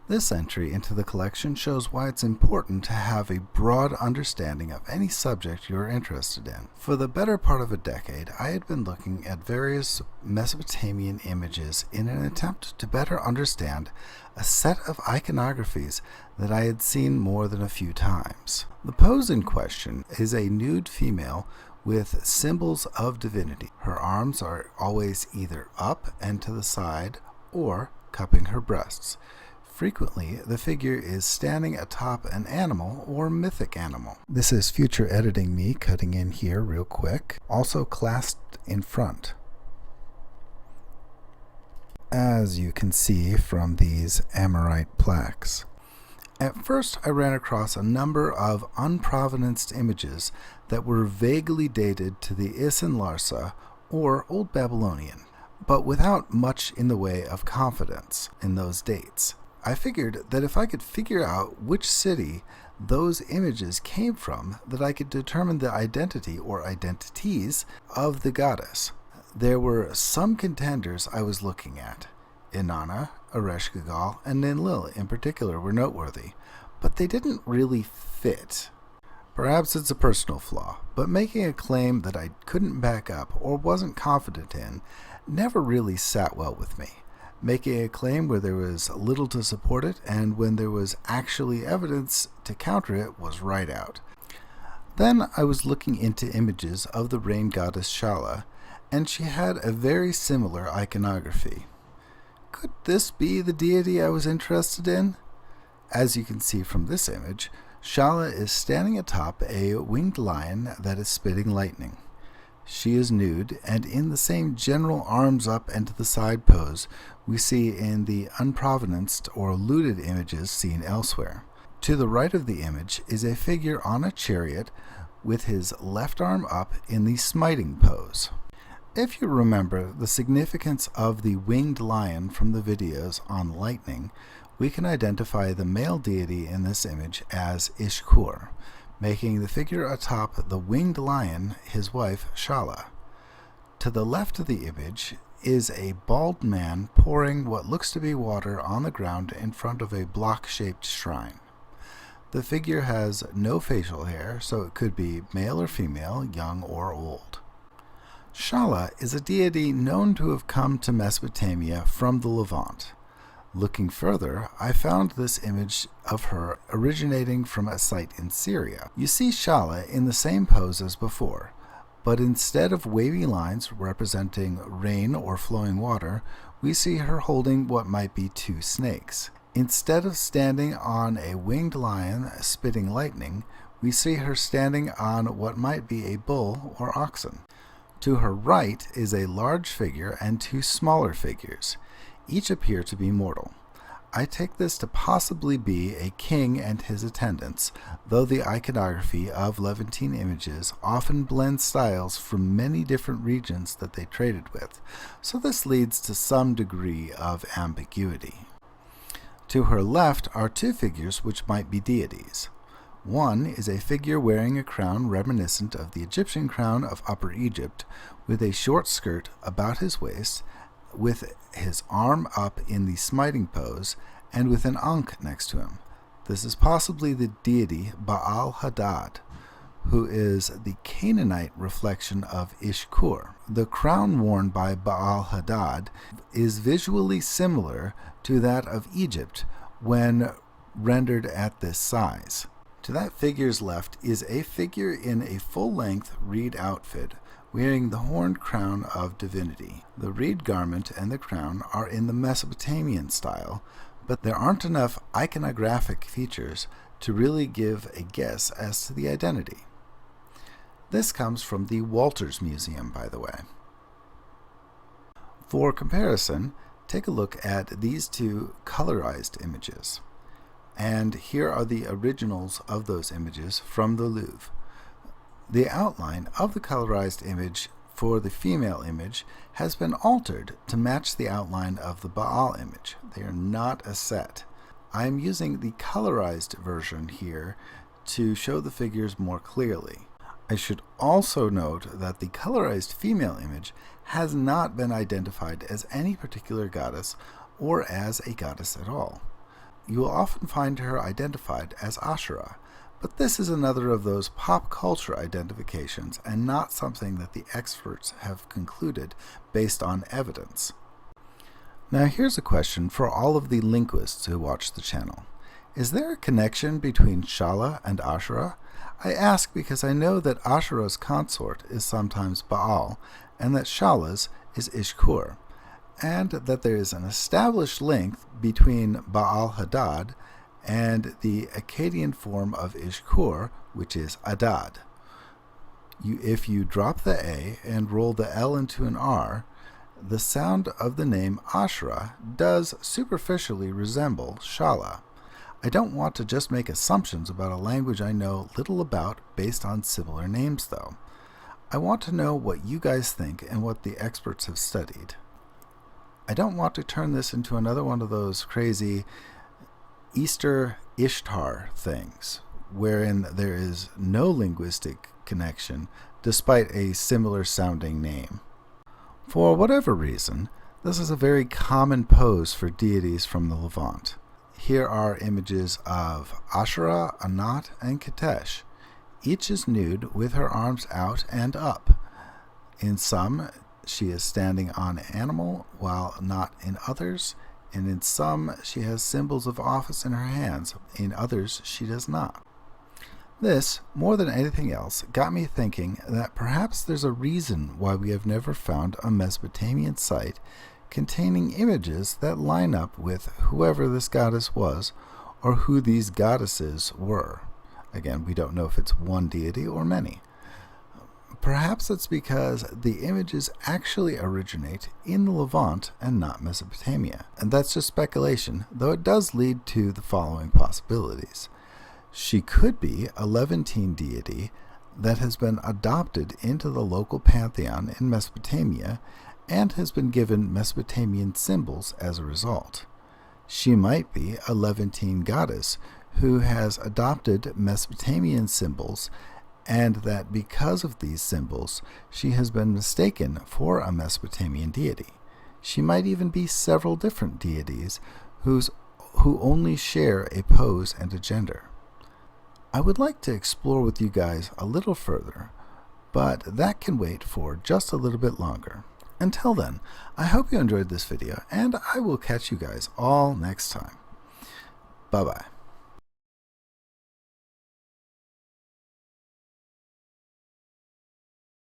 This entry into the collection shows why it's important to have a broad understanding of any subject you're interested in. For the better part of a decade, I had been looking at various Mesopotamian images in an attempt to better understand a set of iconographies that I had seen more than a few times. The pose in question is a nude female with symbols of divinity. Her arms are always either up and to the side or cupping her breasts. Frequently, the figure is standing atop an animal or mythic animal. This is future editing me cutting in here real quick. Also clasped in front, as you can see from these Amorite plaques. At first, I ran across a number of unprovenanced images that were vaguely dated to the Isin Larsa or Old Babylonian, but without much in the way of confidence in those dates. I figured that if I could figure out which city those images came from, that I could determine the identity or identities of the goddess. There were some contenders I was looking at. Inanna, Ereshkigal, and Enlil in particular were noteworthy, but they didn't really fit. Perhaps it's a personal flaw, but making a claim that I couldn't back up or wasn't confident in never really sat well with me. Making a claim where there was little to support it and when there was actually evidence to counter it was right out. Then I was looking into images of the rain goddess Shala, and she had a very similar iconography. Could this be the deity I was interested in? As you can see from this image, Shala is standing atop a winged lion that is spitting lightning. She is nude and in the same general arms up and to the side pose we see in the unprovenanced or looted images seen elsewhere. To the right of the image is a figure on a chariot with his left arm up in the smiting pose. If you remember the significance of the winged lion from the videos on lightning, we can identify the male deity in this image as Ishkur, making the figure atop the winged lion his wife Shala. To the left of the image is a bald man pouring what looks to be water on the ground in front of a block-shaped shrine. The figure has no facial hair, so it could be male or female, young or old. Shala is a deity known to have come to Mesopotamia from the Levant. Looking further, I found this image of her originating from a site in Syria. You see Shala in the same pose as before, but instead of wavy lines representing rain or flowing water, we see her holding what might be two snakes. Instead of standing on a winged lion spitting lightning, we see her standing on what might be a bull or oxen. To her right is a large figure and two smaller figures. Each appear to be mortal. I take this to possibly be a king and his attendants, though the iconography of Levantine images often blends styles from many different regions that they traded with, so this leads to some degree of ambiguity. To her left are two figures which might be deities. One is a figure wearing a crown reminiscent of the Egyptian crown of Upper Egypt, with a short skirt about his waist, with his arm up in the smiting pose, and with an ankh next to him. This is possibly the deity Baal Hadad, who is the Canaanite reflection of Ishkur. The crown worn by Baal Hadad is visually similar to that of Egypt when rendered at this size. To that figure's left is a figure in a full-length reed outfit, wearing the horned crown of divinity. The reed garment and the crown are in the Mesopotamian style, but there aren't enough iconographic features to really give a guess as to the identity. This comes from the Walters Museum, by the way. For comparison, take a look at these two colorized images. And here are the originals of those images from the Louvre. The outline of the colorized image for the female image has been altered to match the outline of the Baal image. They are not a set. I am using the colorized version here to show the figures more clearly. I should also note that the colorized female image has not been identified as any particular goddess or as a goddess at all. you will often find her identified as Asherah, but this is another of those pop culture identifications and not something that the experts have concluded based on evidence. Now here's a question for all of the linguists who watch the channel. Is there a connection between Shala and Asherah? I ask because I know that Asherah's consort is sometimes Baal, and that Shala's is Ishkur, and that there is an established link between Baal Hadad and the Akkadian form of Ishkur, which is Adad. If you drop the A and roll the L into an R, the sound of the name Asherah does superficially resemble Shala. I don't want to just make assumptions about a language I know little about based on similar names, though. I want to know what you guys think and what the experts have studied. I don't want to turn this into another one of those crazy Easter Ishtar things, wherein there is no linguistic connection despite a similar sounding name. For whatever reason, this is a very common pose for deities from the Levant. Here are images of Asherah, Anat, and Katesh. Each is nude with her arms out and up. In some, she is standing on an animal, while not in others, and in some, she has symbols of office in her hands. In others, she does not. This, more than anything else, got me thinking that perhaps there's a reason why we have never found a Mesopotamian site containing images that line up with whoever this goddess was or who these goddesses were. Again, we don't know if it's one deity or many. Perhaps it's because the images actually originate in the Levant and not Mesopotamia. And that's just speculation, though it does lead to the following possibilities. She could be a Levantine deity that has been adopted into the local pantheon in Mesopotamia and has been given Mesopotamian symbols as a result. She might be a Levantine goddess who has adopted Mesopotamian symbols, and that because of these symbols, she has been mistaken for a Mesopotamian deity. She might even be several different deities who only share a pose and a gender. I would like to explore with you guys a little further, but that can wait for just a little bit longer. Until then, I hope you enjoyed this video, and I will catch you guys all next time. Bye-bye.